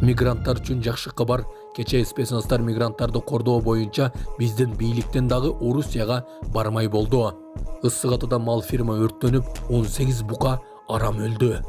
Мигранттар үчүн жакшы кабар. Кече спецназдар мигранттарды кордоо боюнча биздин бийликтен дагы Орусияга бармай болду. Ысык Атада мал ферма өрттөнүп, 18 бука арам өлдү.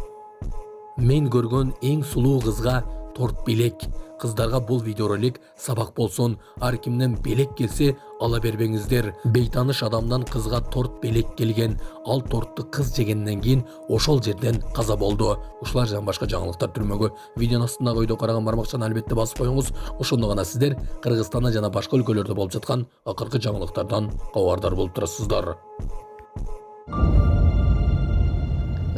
Мен көргөн эң сулуу кызга торт белек. Кыздарга бул видеоролик сабак болсун, ар кимден белек келсе ала бербеңиздер. Бейтаныш адамдан кызга торт белек келген. Ал тортты кыз жегенден кийин ошол жерден каза болду. Ушулар жана башка жаңылыктар түрмөгө видеонун астындагы өйдө караган бармакчаны албетте басып коюңуз. Ошондо гана сиздер Кыргызстанда жана башка өлкөлөрдө болуп жаткан акыркы жаңылыктардан кабардар болуп турасыздар.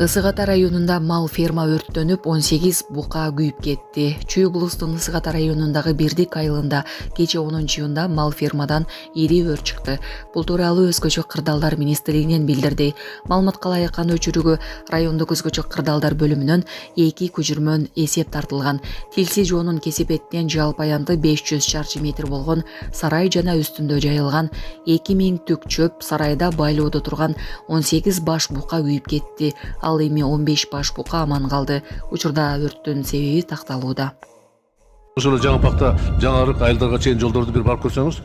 Ысык Ата районунда мал ферма өрттөнүп, 18 бука күйүп кетти. Чүй облустун Ысык Ата районундагы Бирдик айылында кече 10-июнда мал фермадан ири өрт чыкты. Бул тууралуу Өзгөчө кырдаалдар министрлигинен билдирди. Маалыматка ылайык аны өчүрүүгө райондук Өзгөчө кырдаалдар бөлүмүнөн 2 көчүрмөн эсеп тартылган. Тилси жоонун кесип этинен жалпы аянты 500 чарчы метр болгон сарай жана үстүндө жайылган 2000 түк чөп сарайда байлоодо турган 18 баш бука күйүп кетти. Ал эми 15 баш бука аман калды. Учурда өрттүн себеби такталууда. Ошол жаңы пакта жаңы арык айылдарга чейин жолдорду бир барып көрсөңүз,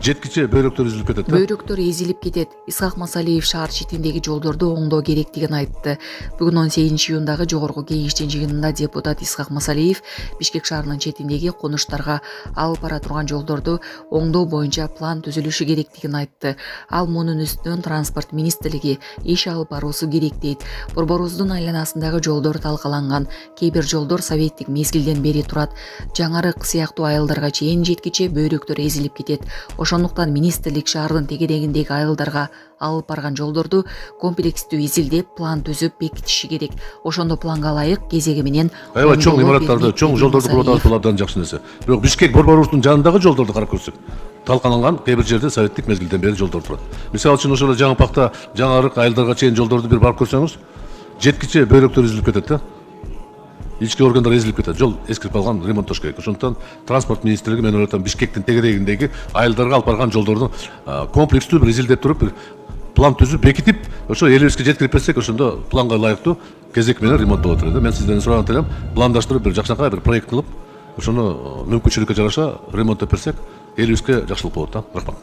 жеткиче бөйрөктөр изилип кетет да. Бөйрөктөр эзилип кетет. Исхак Масалиев шаар четиндеги жолдорду оңдоо керектигин айтты. Бүгүн 18-июндагы жогорку кеңештин жыйынында депутат Исхак Масалиев Бишкек шаарынын четиндеги конуштарга алып бара турган жолдорду оңдоо боюнча план түзүлүшү керектигин айтты. Ал мунун үстүнөн транспорт министрлиги иш алып баруусу керек дейт. Борборуздун айланасындагы жолдор талкаланган. Кээ бир жолдор советтик мезгилден бери турат. Жаңарык сыяктуу айылдарга чейин жеткиче бөйрөктөр эзилип кетет. Ошондуктан министрлик шаардын тегерегиндеги айылдарга алып барган жолдорду комплекстүү изилдеп, план түзүп бекитиши керек. Ошондо планга ылайык кезеги менен аябай чоң имараттарды, чоң жолдорду курып атабыз, булардан жакшы нерсе. Бирок Бишкек борборубуздун жанындагы жолдорду карап көрсөк, талкаланган кээ бир жерде советтик мезгилден бери жолдор турат. Мисалы үчүн ошол жаңы пакта жаңы арык айылдарга чейин жолдорду бир барып көрсөңүз, жеткиче бөйрөктөр изилип кетет да. Ички органдар эзилип кетет. Жол эскирип калган, ремонттош керек. Ошондуктан транспорт министрлиги мен ойлойм Бишкектин тегерегиндеги айылдарга алып барган жолдорду комплекстүү бир изилдеп туруп, бир план түзүп бекитип, ошо элибизге жеткирип берсек, ошондо планга ылайыктуу кезек менен ремонт болот эле. Мен сизден сураган элем, пландаштырып бир жакшынакай бир проект кылып, ошону мүмкүнчүлүккө жараша ремонттоп берсек, элибизге жакшылык болот да. Рахмат.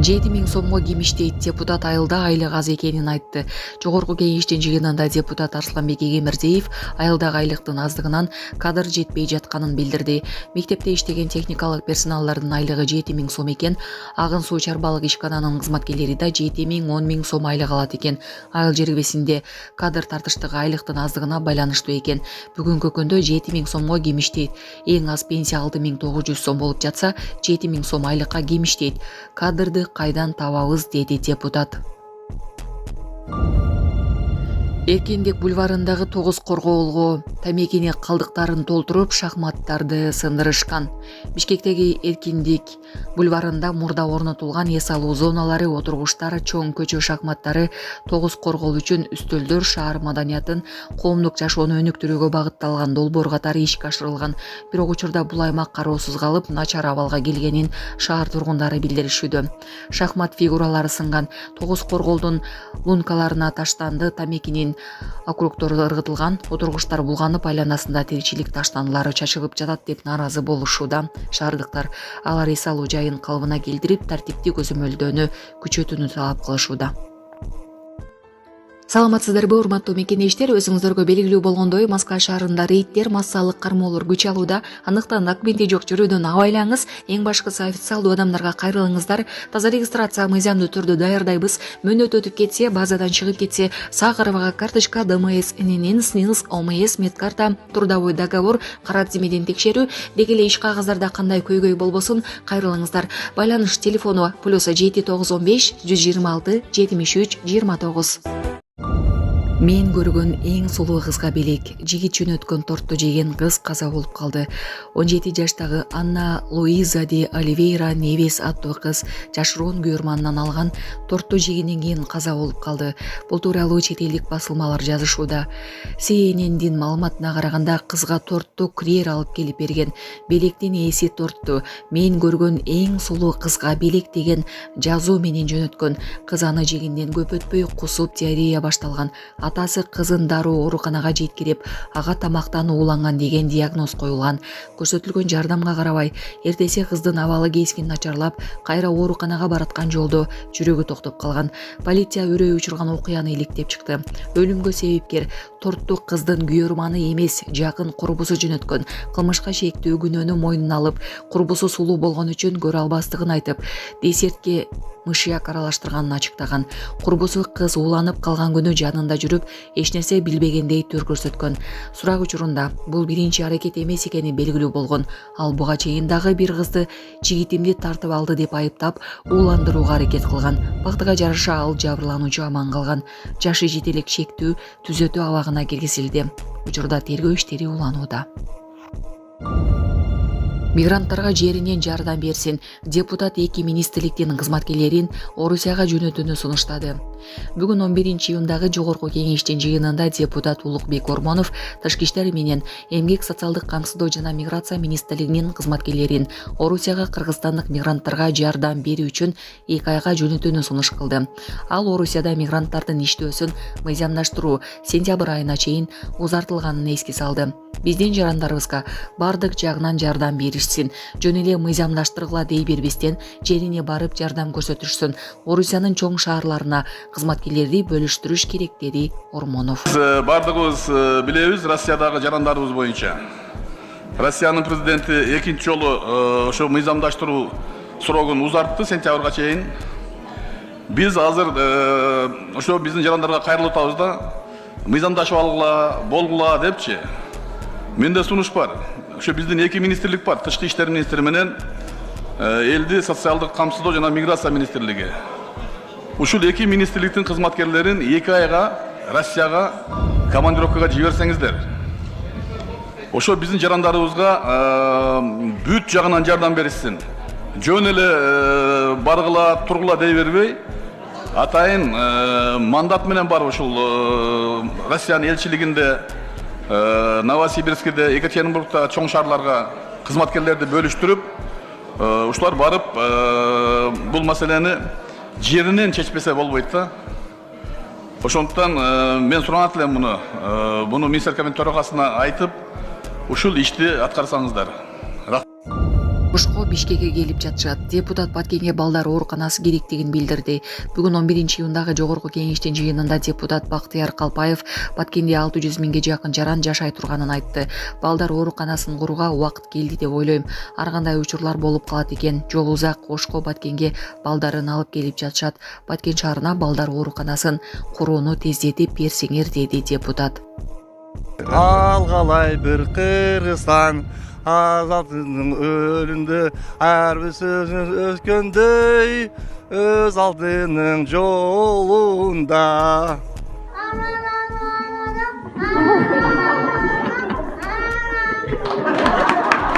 7000 сомго кимиштейт. Депутат айылда айлык аз экенин айтты. Жогорку кеңештин жыйынында депутат Арсланбек Эгемирзеев айылдагы айлыктын аздыгынан кадр жетпей жатканын билдирди. Мектепте иштеген техникалык персоналдардын айлыгы 7000 сом экен. Агын суу чарбалык ишкананын кызматкерлери да 7000-10000 сом айлык алат экен. Айыл жерибесинде кадр тартыштыгы айлыктын аздыгына байланыштуу экен. Бүгүнкү күндө 7000 сомго кимиштейт. Эң аз пенсия 6900 сом болуп жатса, 7000 сом айлыкка кимиштейт. Кадрды кайдан табабыз, деди депутат. Эркиндик бульварындагы 9 коргоолго тамекини калдыктарын толтуруп шахматтарды сындырышкан. Бишкектеги Эркиндик бульварында мурда орнотулган эс алуу зоналары, отургучтар, чоң көчө шахматтары, 9 коргоол үчүн үстөлдөр шаар маданиятын, коомдук жашоону өнүктүрүүгө багытталган долбоор катары ишке ашырылган. Бирок учурда бул аймак кароосуз калып, начар абалга келгенин шаар тургундары билдиришүүдө. Шахмат фигуралары сынган, 9 коргоолдун лункаларына таштанды, тамекинин округтору ыргытылган, отургучтар булганып, айланасында тиричилик таштаналары чачылып жатат деп нааразы болушууда. Шаардыктар алар эс алуу жайын калыбына келтирип, тартипти көзөмөлдөөнү күчөтүүнү талап кылышууда. Саламатсыздарбы, урматтуу мекенештер? Өзүңүздөргө белгилүү болгондой, Москва шаарында рейдтер, массалык кармоолор күч алууда. Андыктан документи жок жүрүүдөн абайлаңыз. Эң башкысы официалдуу адамдарга кайрылыңыздар. Таза регистрация мыйзамдуу түрдө даярдайбыз. Мөөнөт өтүп кетсе, базадан чыгып кетсе, Сахарова карточка, ДМС, ННН, СНИЛС, ОМС, медкарта, трудовой договор, кара тизмеден текшерүү, деги эле иш кагаздарда кандай көйгөй болбосун кайрылыңыздар. Байланыш телефону +7915 126 73 29. Мен көргөн эң сулуу кызга белек. Жигит жөнөткөн торту жеген кыз каза болуп калды. 17 жаштагы Анна Луиза де Оливейра Невес аттуу кыз жашыруун күйөрманынан алган торту жегенден кийин каза болуп калды. Бул тууралуу чет элдик басылмалар жазышууда. CNN'дин маалыматына караганда, кызга торту курьер алып келип берген. Белектин ээси торту "Мен көргөн эң сулуу кызга белек" деген жазуу менен жөнөткөн. Кыз аны жегенден көп өтпөй кусуп диарея башталган. атасы кызын дароо ооруканага жеткирип, ага тамактануу уланган деген диагноз коюлган. Көрсөтүлгөн жардамга карабай, эртеси кыздын абалы кескин начарлап, кайра ооруканага бараткан жолдо жүрөгү токтоп калган. Полиция өрөө учурган окуяны иликтеп чыкты. Өлүмгө себепкер торту кыздын күйөрманы эмес, жакын курбусу жөнөткөн. Кылмышка шектүү күнөөнү мойнуна алып, курбусу сулуу болгон үчүн көрө албастыгын айтып, десертке мышыяк аралаштырганын ачыктаган. Курбусу кыз ууланып калган күнү жанында жүрүп, эч нерсе билбегендей түр көрсөткөн. Сурак учурунда бул биринчи аракет эмес экени белгилүү болгон. Ал буга чейин дагы бир кызды чигитимди тартып алды деп айыптап, ууландырууга аракет кылган. Бактыга жараша ал жабырлануучу аман калган. Жашы жете элек шектүү түзөтүү абагына киргизилди. Учурда тергөө иштери уланууда. Мигранттарга жеринен жардам берсин. Депутат эки министрликтин кызматкерлерин Орусияга жөнөтүүнү сунуштады. Бүгүн 11-июндагы жогорку кеңештин жыйынында депутат Улукбек Ормонов Тышкы иштер менен Эмгек социалдык камсыздоо жана миграция министрлигинин кызматкерлерин Орусияга кыргызстандык мигранттарга жардам берүү үчүн 2 айга жөнөтүүнү сунуш кылды. Ал Орусияда мигранттардын иштөөсүн мыйзамдаштыруу сентябрь айына чейин узартылганын эске салды. Биздин жарандарыбызга бардык жагынан жардам беришсин, жөн эле мыйзамдаштыргыла дей бербестен жерине барып жардам көрсөтүшсүн. Орусиянын чоң шаарларына кызматкерлерди бөлүштүрүш керек, деди Ормонов. Бардыгыбыз билебиз, Россиядагы жарандарыбыз боюнча Россиянын президенти экинчи жолу ошо мыйзамдаштыруу срогун узартты сентябрга чейин. Биз азыр ошо биздин жарандарга кайрылып атабыз да, мыйзамдашып алгыла, болгула депчи. Менде сунуш бар. Ошо биздин эки министрлик бар, Тышкы иштер министри менен элди социалдык камсыздоо жана миграция министрлиги. Ушул эки министрликтин кызматкерлерин 2 айга Россияга командировкага жиберсеңиздер. Ошо биздин жарандарыбызга бүт жагынан жардам беришсин. Жөн эле баргыла, тургула дей бербей, атайын мандат менен барып ушул Россиянын элчилигинде Новосибирскиде, Екатеринбургда чоң шаарларга кызматкерлерди бөлүштүрүп, ушулар барып бул маселени жеринен чечпесе болбойт да. Ошондуктан мен суранат элем буну министрлик комитет төрагасына айтып, ушул ишти аткарсаңыздар. Ошко Бишкекке келип жатышат. Депутат Баткенге балдар ооруканасы керектигин билдирди. Бүгүн 11-июндагы жогорку кеңештин жыйынында депутат Бактыяр Калпаев Баткенде 600 миңге жакын жаран жашай турганын айтты. Балдар ооруканасын курууга убакыт келди деп ойлойм. Ар кандай учурлар болуп калат экен. Жол узак, Ошко Баткенге балдарын алып келип жатышат. Баткен шаарына балдар ооруканасын курууну тездетип берсеңер, деди депутат. Алгалай бир Кыргызстан азаттын өлүндө ар бир сөзүн өткөндөй өз алдынын жолунда.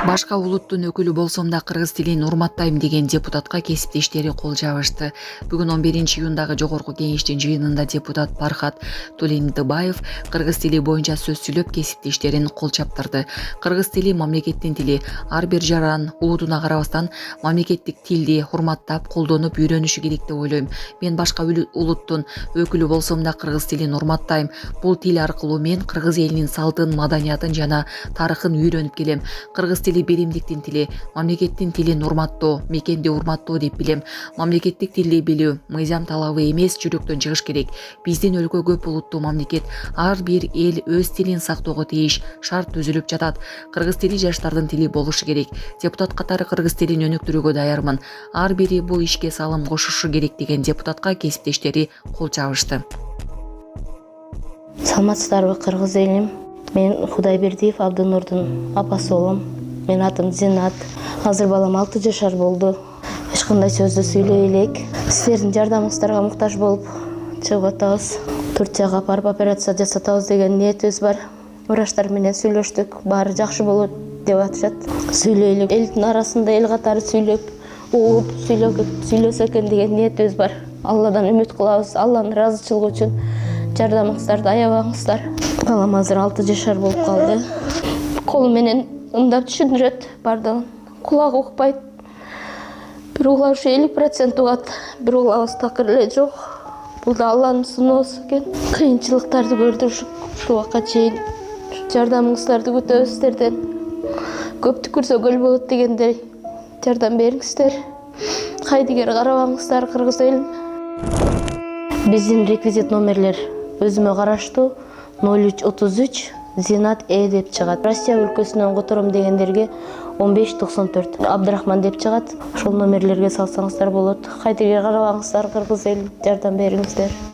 Башка улуттун өкүлү болсом да кыргыз тилин урматтайм деген депутатка кесиптештери кол жабышты. Бүгүн 11-июндагы жогорку кеңештин жыйынында депутат Пархат Тулендибаев кыргыз тили боюнча сөз сүйлөп кесиптештерин кол чаптырды. Кыргыз тили мамлекеттин тили. Ар бир жаран улутуна карабастан мамлекеттик тилди урматтап, колдонуп үйрөнүшү керек деп ойлойм. Мен башка улуттун өкүлү болсом да кыргыз тилин урматтайм. Бул тил аркылуу мен кыргыз элинин салтын, маданиятын жана тарыхын үйрөнүп келем. Кыргыз тили биримдиктин тили, мамлекеттин тилин урматтоо, мекенди урматтоо деп билем. Мамлекеттик тилди билүү мыйзам талабы эмес, жүрөктөн чыгыш керек. Биздин өлкө көп улуттуу мамлекет. Ар бир эл өз тилин сактоого тийиш, шарт түзүлүп жатат. Кыргыз тили жаштардын тили болушу керек. Депутат катары кыргыз тилин өнүктүрүүгө даярмын. Ар бири бул ишке салым кошушу керек деген депутатка кесиптештери кол чабышты. Саламатсыздарбы кыргыз элим? Мен Кудайбердиев Абдынурдун апасы болом. Мен атым Зинат. Азыр балам 6 жашар болду. Эч кандай сөздү сүйлөй элек. Силердин жардамыңыздарга муктаж болуп чыгып атабыз. Турцияга барып операция жасатабыз деген ниетибиз бар. Врачтар менен сүйлөштүк. Баары жакшы болот деп атышат. Сүйлөйлүк. Элдин арасында эл катары сүйлөп, угуп сүйлөсө экен деген ниетибиз бар. Алладан үмүт кылабыз. Алланын ыраазычылыгы үчүн жардамыңыздарды аябаңыздар. Балам азыр 6 жашар болуп калды. Колу менен ымдап түшүндүрөт бардыгын. Кулагы укпайт. Бир угла ушу 50% угат, бир углагыбыз такыр эле жок. Бул да Алланын сыноосу экен. Кыйынчылыктарды көрдүк ушул убакка чейин. Жардамыңыздарды күтөбүз сиздерден. Көптү көрсөгөл болот дегендей жардам бериңиздер. Кайдыгер карабаңыздар, кыргыз элим. Биздин реквизит номерлер өзүмө караштуу 0333 Зинат деп чыгат. Россия өлкөсүнөн котором дегендерге 1594 Абдрахман деп чыгат. Ошол номерлерге салсаңыздар болот. Кайдыгер карабаңыздар, кыргыз элим, жардам бериңиздер.